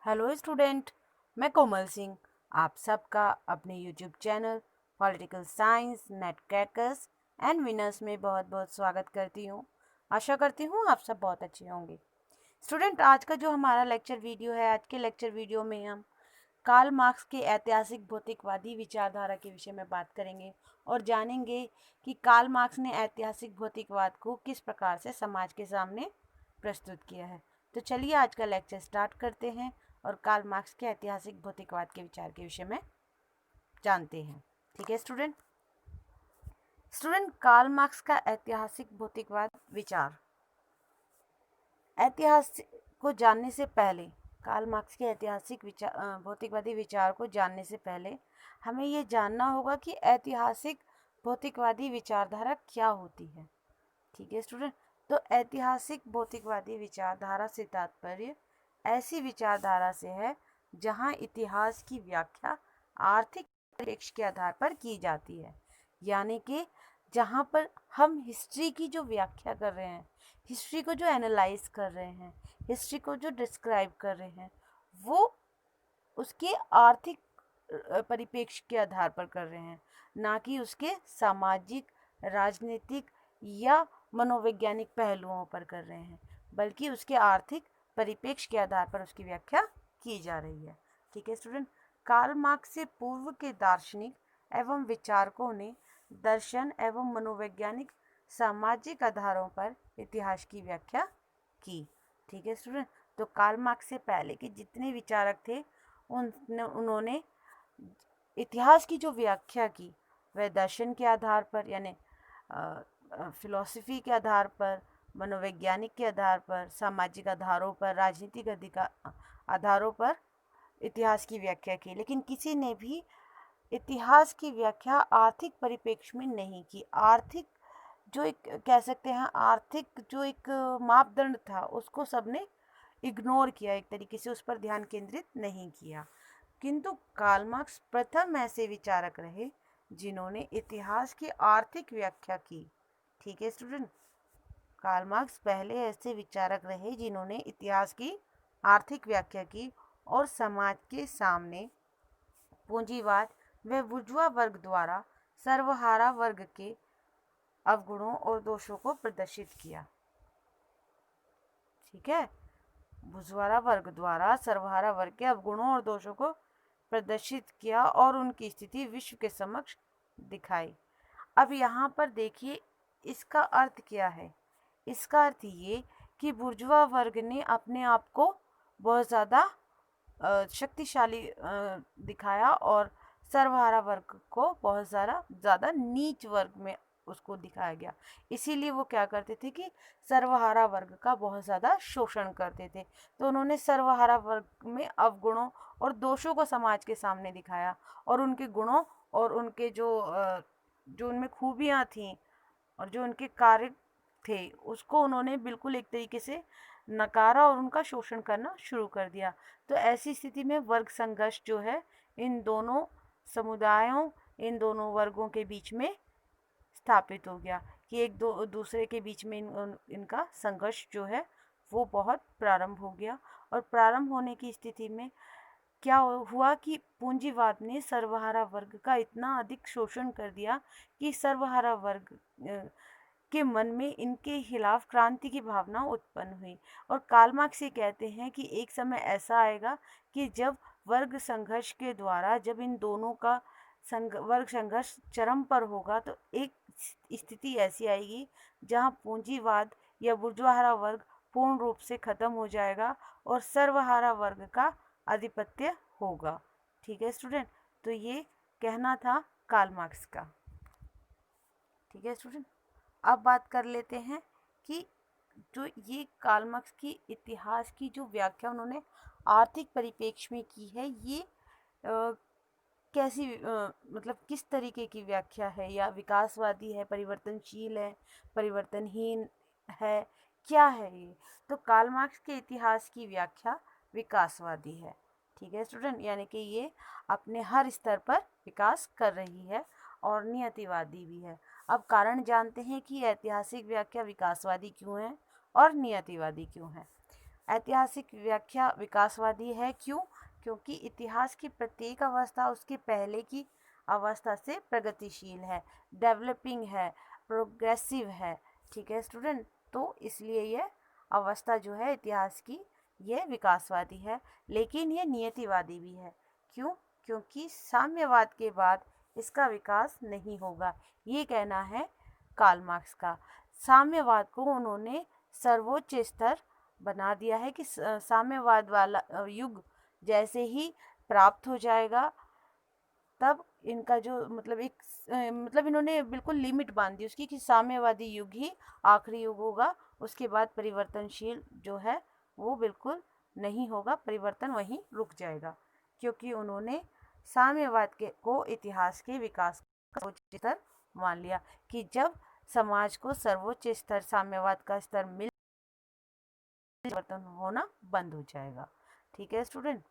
Hello student, मैं कोमल सिंह आप सबका अपने YouTube channel political science net crackers and winners में बहुत बहुत स्वागत करती हूँ। आशा करती हूँ आप सब बहुत अच्छे होंगे। स्टूडेंट, आज का जो हमारा लेक्चर वीडियो है, आज के लेक्चर वीडियो में हम कार्ल मार्क्स के ऐतिहासिक भौतिकवादी विचारधारा के विषय में बात करेंगे और जानेंगे कि कार्ल मार्क्स ने ऐतिहासिक भौतिकवाद को किस प्रकार से समाज के सामने प्रस्तुत किया है। तो चलिए आज का लेक्चर स्टार्ट करते हैं और कार्ल मार्क्स के ऐतिहासिक भौतिकवाद के विचार के विषय में जानते हैं। ठीक है स्टूडेंट। कार्ल मार्क्स का ऐतिहासिक भौतिकवाद विचार। ऐतिहास को जानने से पहले, कार्ल मार्क्स के ऐतिहासिक भौतिकवादी विचार को जानने से पहले हमें ये जानना होगा कि ऐतिहासिक भौतिकवादी विचारधारा क्या होती है। ठीक है स्टूडेंट। तो ऐतिहासिक भौतिकवादी विचारधारा से तात्पर्य ऐसी विचारधारा से है जहां इतिहास की व्याख्या आर्थिक परिप्रेक्ष्य के आधार पर की जाती है। यानी कि जहां पर हम हिस्ट्री की जो व्याख्या कर रहे हैं, हिस्ट्री को जो एनालाइज कर रहे हैं, हिस्ट्री को जो डिस्क्राइब कर रहे हैं, वो उसके आर्थिक परिप्रेक्ष्य के आधार पर कर रहे हैं, ना कि उसके सामाजिक, राजनीतिक या मनोवैज्ञानिक पहलुओं पर कर रहे हैं, बल्कि उसके आर्थिक परिप्रेक्ष्य के आधार पर उसकी व्याख्या की जा रही है। ठीक है स्टूडेंट। कार्ल मार्क्स से पूर्व के दार्शनिक एवं विचारकों ने दर्शन एवं मनोवैज्ञानिक सामाजिक आधारों पर इतिहास की व्याख्या की। ठीक है स्टूडेंट। तो कार्ल मार्क्स से पहले के जितने विचारक थे उन्होंने इतिहास की जो व्याख्या की वह दर्शन के आधार पर, यानी फिलॉसफी के आधार पर, मनोवैज्ञानिक के आधार पर, सामाजिक आधारों पर, राजनीतिक आधारों पर इतिहास की व्याख्या की। लेकिन किसी ने भी इतिहास की व्याख्या आर्थिक परिप्रेक्ष्य में नहीं की। आर्थिक जो एक कह सकते हैं, आर्थिक जो एक मापदंड था उसको सबने इग्नोर किया, एक तरीके से उस पर ध्यान केंद्रित नहीं किया। किंतु कार्ल मार्क्स प्रथम ऐसे विचारक रहे जिन्होंने इतिहास की आर्थिक व्याख्या की। ठीक है स्टूडेंट। कार्ल मार्क्स पहले ऐसे विचारक रहे जिन्होंने इतिहास की आर्थिक व्याख्या की और समाज के सामने पूंजीवाद व बुर्जुआ वर्ग द्वारा सर्वहारा वर्ग के अवगुणों और दोषों को प्रदर्शित किया। ठीक है। बुर्जुआ वर्ग द्वारा सर्वहारा वर्ग के अवगुणों और दोषों को प्रदर्शित किया और उनकी स्थिति विश्व के समक्ष दिखाई। अब यहाँ पर देखिए, इसका अर्थ क्या है। इसका अर्थ ये कि बुर्जुआ वर्ग ने अपने आप को बहुत ज़्यादा शक्तिशाली दिखाया और सर्वहारा वर्ग को बहुत ज़्यादा नीच वर्ग में उसको दिखाया गया। इसीलिए वो क्या करते थे कि सर्वहारा वर्ग का बहुत ज़्यादा शोषण करते थे। तो उन्होंने सर्वहारा वर्ग में अवगुणों और दोषों को समाज के सामने दिखाया और उनके गुणों और उनके जो उनमें खूबियाँ थीं और जो उनके कार्य थे उसको उन्होंने बिल्कुल एक तरीके से नकारा और उनका शोषण करना शुरू कर दिया। तो ऐसी स्थिति में वर्ग संघर्ष जो है इन दोनों समुदायों, इन दोनों वर्गों के बीच में स्थापित हो गया कि एक दूसरे के बीच में इनका संघर्ष जो है वो बहुत प्रारंभ हो गया। और प्रारंभ होने की स्थिति में क्या हुआ कि पूंजीवाद ने सर्वहारा वर्ग का इतना अधिक शोषण कर दिया कि सर्वहारा वर्ग के मन में इनके खिलाफ क्रांति की भावना उत्पन्न हुई। और कार्ल मार्क्स ये कहते हैं कि एक समय ऐसा आएगा कि जब वर्ग संघर्ष के द्वारा, जब इन दोनों का वर्ग संघर्ष चरम पर होगा, तो एक स्थिति ऐसी आएगी जहां पूंजीवाद या बुर्जुआ वर्ग पूर्ण रूप से खत्म हो जाएगा और सर्वहारा वर्ग का आधिपत्य होगा। ठीक है स्टूडेंट। तो ये कहना था कार्ल मार्क्स का। ठीक है स्टूडेंट। अब बात कर लेते हैं कि जो ये कार्ल मार्क्स की इतिहास की जो व्याख्या उन्होंने आर्थिक परिप्रेक्ष्य में की है, ये कैसी मतलब किस तरीके की व्याख्या है, या विकासवादी है, परिवर्तनशील है, परिवर्तनहीन है, क्या है ये। तो कार्ल मार्क्स के इतिहास की व्याख्या विकासवादी है। ठीक है स्टूडेंट। यानी कि ये अपने हर स्तर पर विकास कर रही है और नियतिवादी भी है। अब कारण जानते हैं कि ऐतिहासिक व्याख्या विकासवादी क्यों है और नियतिवादी क्यों है। ऐतिहासिक व्याख्या विकासवादी है। क्यों? क्योंकि इतिहास की प्रत्येक अवस्था उसके पहले की अवस्था से प्रगतिशील है, डेवलपिंग है, प्रोग्रेसिव है। ठीक है स्टूडेंट, तो इसलिए यह अवस्था जो है इतिहास की, यह विकासवादी है, लेकिन यह नियतिवादी भी है। क्यों? क्योंकि साम्यवाद के बाद इसका विकास नहीं होगा, ये कहना है कार्ल मार्क्स का। साम्यवाद को उन्होंने सर्वोच्च स्तर बना दिया है कि साम्यवाद वाला युग जैसे ही प्राप्त हो जाएगा, तब इनका जो मतलब मतलब इन्होंने बिल्कुल लिमिट बांध दी उसकी कि साम्यवादी युग ही आखिरी युग होगा, उसके बाद परिवर्तनशील जो है वो बिल्कुल नहीं होगा, परिवर्तन वहीं रुक जाएगा। क्योंकि उन्होंने साम्यवाद के को इतिहास के विकास का सर्वोच्च स्तर मान लिया कि जब समाज को सर्वोच्च स्तर साम्यवाद का स्तर मिल, परिवर्तन होना बंद हो जाएगा। ठीक है स्टूडेंट।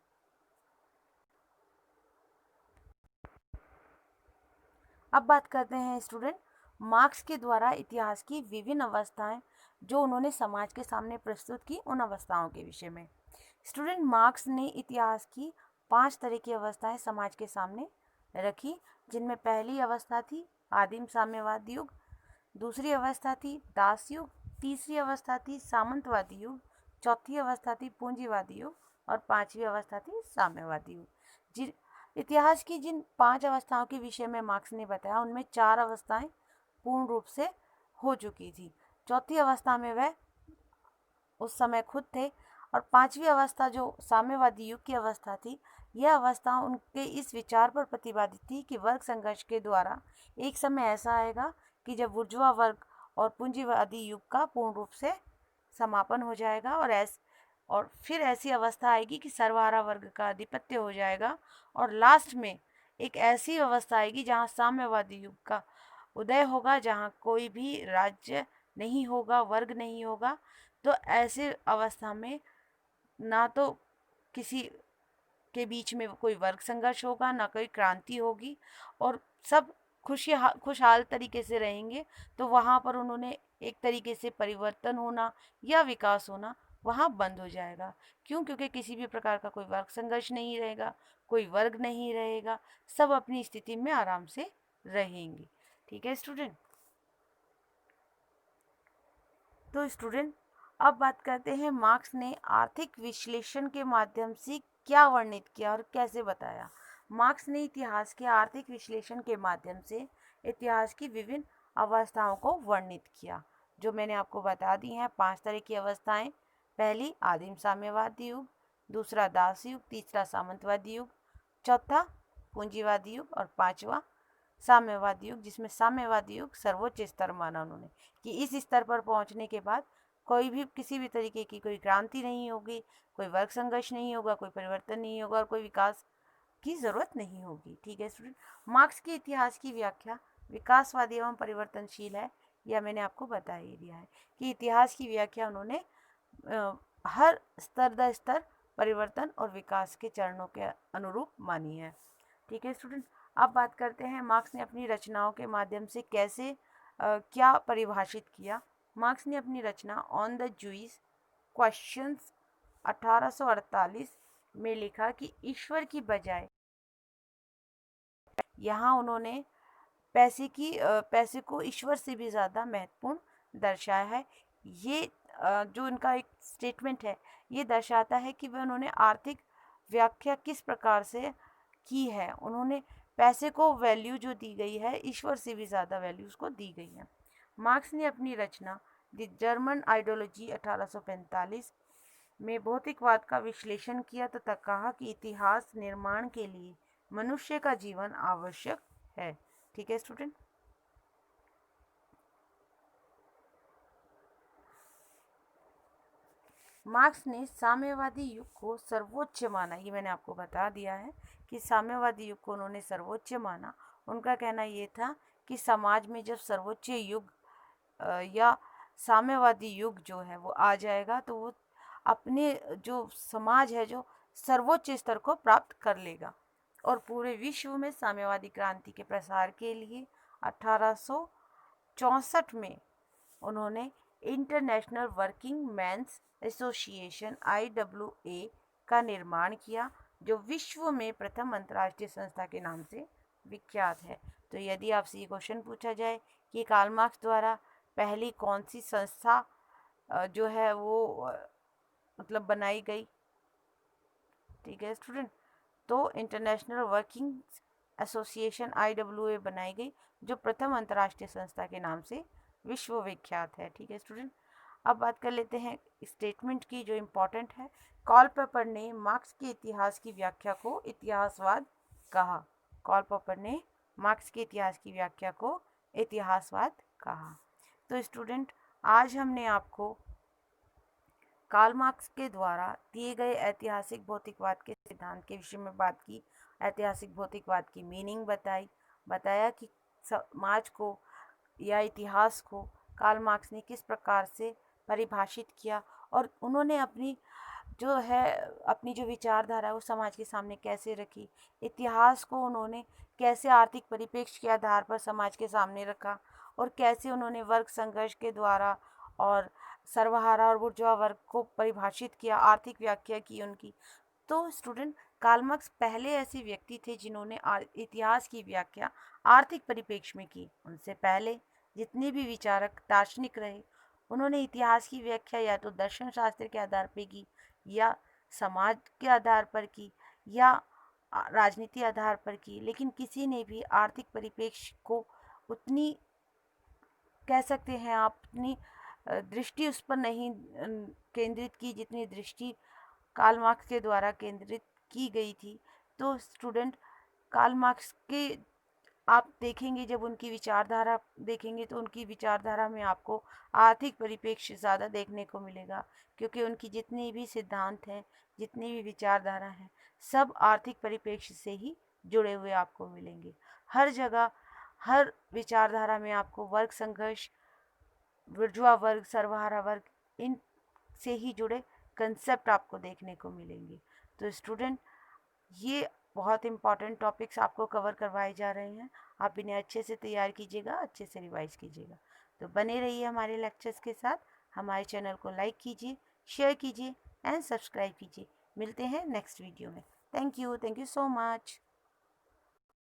अब बात करते हैं स्टूडेंट मार्क्स के द्वारा इतिहास की विभिन्न अवस्थाएं जो उन्होंने समाज के सामने प्रस्तुत की, उन अवस्थाओं के विषय में। स्टूडेंट मार्क्स ने इतिहास की 5 तरह की अवस्थाएं समाज के सामने रखी, जिनमें पहली अवस्था थी आदिम साम्यवाद युग, दूसरी अवस्था थी दास युग, तीसरी अवस्था थी सामंतवादी युग, चौथी अवस्था थी पूंजीवादी युग और पांचवी अवस्था थी साम्यवादी युग। इतिहास की जिन 5 अवस्थाओं के विषय में मार्क्स ने बताया, उनमें 4 अवस्थाएं पूर्ण रूप से हो चुकी थी। चौथी अवस्था में वह उस समय खुद थे, और पांचवी अवस्था जो साम्यवादी युग की अवस्था थी, यह अवस्था उनके इस विचार पर प्रतिपादित थी कि वर्ग संघर्ष के द्वारा एक समय ऐसा आएगा कि जब बुर्जुआ वर्ग और पूंजीवादी युग का पूर्ण रूप से समापन हो जाएगा, और फिर ऐसी अवस्था आएगी कि सर्वहारा वर्ग का आधिपत्य हो जाएगा, और लास्ट में एक ऐसी अवस्था आएगी जहां साम्यवादी युग का उदय होगा, जहां कोई भी राज्य नहीं होगा, वर्ग नहीं होगा। तो ऐसे अवस्था में ना तो किसी के बीच में कोई वर्ग संघर्ष होगा, ना कोई क्रांति होगी, और सब खुशहाल तरीके से रहेंगे। तो वहाँ पर उन्होंने एक तरीके से परिवर्तन होना या विकास होना वहाँ बंद हो जाएगा। क्यों? क्योंकि किसी भी प्रकार का कोई वर्ग संघर्ष नहीं रहेगा, कोई वर्ग नहीं रहेगा, सब अपनी स्थिति में आराम से रहेंगे। ठीक है स्टूडेंट। तो स्टूडेंट अब बात करते हैं मार्क्स ने आर्थिक विश्लेषण के माध्यम से क्या वर्णित किया और कैसे बताया। मार्क्स ने इतिहास के आर्थिक विश्लेषण के माध्यम से इतिहास की विभिन्न अवस्थाओं को वर्णित किया, जो मैंने आपको बता दी हैं। 5 तरह की अवस्थाएं, पहली आदिम साम्यवादी युग, दूसरा दास युग, तीसरा सामंतवादी युग, चौथा पूंजीवादी युग और पांचवा साम्यवादी युग, जिसमें साम्यवादी युग सर्वोच्च स्तर माना उन्होंने कि इस स्तर पर पहुंचने के बाद कोई भी किसी भी तरीके की कोई क्रांति नहीं होगी, कोई वर्ग संघर्ष नहीं होगा, कोई परिवर्तन नहीं होगा और कोई विकास की जरूरत नहीं होगी। ठीक है स्टूडेंट। मार्क्स की इतिहास की व्याख्या विकासवादी एवं परिवर्तनशील है, यह मैंने आपको बता ही दिया है कि इतिहास की व्याख्या उन्होंने हर स्तर दर स्तर परिवर्तन और विकास के चरणों के अनुरूप मानी है। ठीक है स्टूडेंट। अब बात करते हैं मार्क्स ने अपनी रचनाओं के माध्यम से कैसे क्या परिभाषित किया। मार्क्स ने अपनी रचना ऑन द जूइस क्वेश्चंस 1848 में लिखा कि ईश्वर की बजाय, यहाँ उन्होंने पैसे को ईश्वर से भी ज़्यादा महत्वपूर्ण दर्शाया है। ये जो इनका एक स्टेटमेंट है, ये दर्शाता है कि वह उन्होंने आर्थिक व्याख्या किस प्रकार से की है। उन्होंने पैसे को वैल्यू जो दी गई है, ईश्वर से भी ज़्यादा वैल्यू उसको दी गई है। मार्क्स ने अपनी रचना द जर्मन आइडियोलॉजी 1845 में भौतिकवाद का विश्लेषण किया तथा कहा कि इतिहास निर्माण के लिए मनुष्य का जीवन आवश्यक है। ठीक है स्टूडेंट। मार्क्स ने साम्यवादी युग को सर्वोच्च माना, ये मैंने आपको बता दिया है कि साम्यवादी युग को उन्होंने सर्वोच्च माना। उनका कहना ये था कि समाज में जब सर्वोच्च युग या साम्यवादी युग जो है वो आ जाएगा, तो वो अपने जो समाज है जो सर्वोच्च स्तर को प्राप्त कर लेगा, और पूरे विश्व में साम्यवादी क्रांति के प्रसार के लिए 1864 में उन्होंने international working men's association IAA का निर्माण किया, जो विश्व में प्रथम अंतर्राष्ट्रीय संस्था के नाम से विख्यात है। तो यदि आपसे ये क्वेश्चन पूछा जाए कि कार्ल मार्क्स द्वारा पहली कौन सी संस्था जो है वो मतलब बनाई गई, ठीक है स्टूडेंट, तो इंटरनेशनल वर्किंग एसोसिएशन IAA बनाई गई, जो प्रथम अंतर्राष्ट्रीय संस्था के नाम से विश्व विख्यात है। ठीक है स्टूडेंट, अब बात कर लेते हैं स्टेटमेंट की जो इम्पोर्टेंट है। कार्ल पॉपर ने मार्क्स के इतिहास की व्याख्या को इतिहासवाद कहा। कार्ल पॉपर ने मार्क्स के इतिहास की व्याख्या को इतिहासवाद कहा। तो स्टूडेंट, आज हमने आपको कार्ल मार्क्स के द्वारा दिए गए ऐतिहासिक भौतिकवाद के सिद्धांत के विषय में बात की, ऐतिहासिक भौतिकवाद की मीनिंग बताया कि समाज को या इतिहास को कार्ल मार्क्स ने किस प्रकार से परिभाषित किया, और उन्होंने अपनी जो विचारधारा है वो समाज के सामने कैसे रखी। इतिहास को उन्होंने कैसे आर्थिक परिप्रेक्ष्य के आधार पर समाज के सामने रखा, और कैसे उन्होंने वर्ग संघर्ष के द्वारा और सर्वहारा और बुर्जुआ वर्ग को परिभाषित किया, आर्थिक व्याख्या की उनकी। तो स्टूडेंट, कार्ल मार्क्स पहले ऐसे व्यक्ति थे जिन्होंने इतिहास की व्याख्या आर्थिक परिप्रेक्ष्य में की। उनसे पहले जितने भी विचारक दार्शनिक रहे, उन्होंने इतिहास की व्याख्या या तो दर्शन शास्त्र के आधार पर की, या समाज के आधार पर की, या राजनीति आधार पर की, लेकिन किसी ने भी आर्थिक परिप्रेक्ष्य को उतनी, कह सकते हैं आप, उतनी दृष्टि उस पर नहीं केंद्रित की जितनी दृष्टि कार्ल मार्क्स के द्वारा केंद्रित की गई थी। तो स्टूडेंट, कार्ल मार्क्स के आप देखेंगे, जब उनकी विचारधारा देखेंगे तो उनकी विचारधारा में आपको आर्थिक परिप्रेक्ष्य ज़्यादा देखने को मिलेगा, क्योंकि उनकी जितनी भी सिद्धांत हैं, जितनी भी विचारधारा हैं, सब आर्थिक परिप्रेक्ष्य से ही जुड़े हुए आपको मिलेंगे। हर जगह, हर विचारधारा में आपको वर्ग संघर्ष, बुर्जुआ वर्ग, सर्वहारा वर्ग, इन से ही जुड़े कंसेप्ट आपको देखने को मिलेंगे। तो स्टूडेंट, ये बहुत इम्पॉर्टेंट टॉपिक्स आपको कवर करवाए जा रहे हैं। आप इन्हें अच्छे से तैयार कीजिएगा, अच्छे से रिवाइज कीजिएगा। तो बने रहिए हमारे लेक्चर्स के साथ। हमारे चैनल को लाइक कीजिए, शेयर कीजिए एंड सब्सक्राइब कीजिए। मिलते हैं नेक्स्ट वीडियो में। Thank you so much.